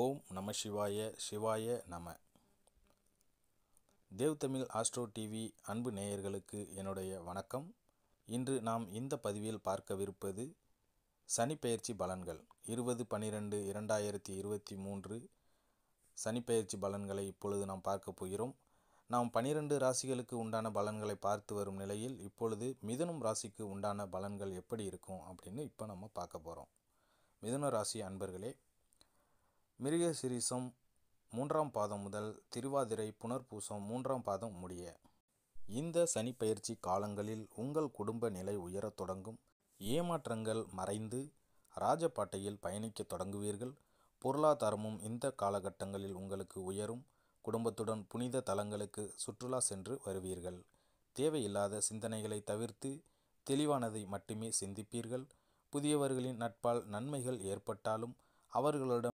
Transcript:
ஓம் நம சிவாய சிவாய நம. தேவ் தமிழ் ஆஸ்ட்ரோ டிவி அன்பு நேயர்களுக்கு என்னுடைய வணக்கம். இன்று நாம் இந்த பதிவில் பார்க்கவிருப்பது சனிப்பெயர்ச்சி பலன்கள் 20/12/2023 சனிப்பெயர்ச்சி பலன்களை இப்பொழுது நாம் பார்க்க போகிறோம். நாம் 12 ராசிகளுக்கு உண்டான பலன்களை பார்த்து வரும் நிலையில் இப்பொழுது மிதுனம் ராசிக்கு உண்டான பலன்கள் எப்படி இருக்கும் அப்படின்னு இப்போ நம்ம பார்க்க போகிறோம். மிதுன ராசி அன்பர்களே, மிருகசீரிஷம் 3ஆம் பாதம் முதல் திருவாதிரை புனர்பூசம் 3ஆம் பாதம் முடிய இந்த சனிப்பெயர்ச்சி காலங்களில் உங்கள் குடும்ப நிலை உயரத் தொடங்கும். ஏமாற்றங்கள் மறைந்து ராஜபாட்டையில் பயணிக்க தொடங்குவீர்கள். பொருளாதாரமும் இந்த காலகட்டங்களில் உங்களுக்கு உயரும். குடும்பத்துடன் புனித தலங்களுக்கு சுற்றுலா சென்று வருவீர்கள். தேவையில்லாத சிந்தனைகளை தவிர்த்து தெளிவானதை மட்டுமே சிந்திப்பீர்கள். புதியவர்களின் நட்பால் நன்மைகள் ஏற்பட்டாலும் அவர்களிடம்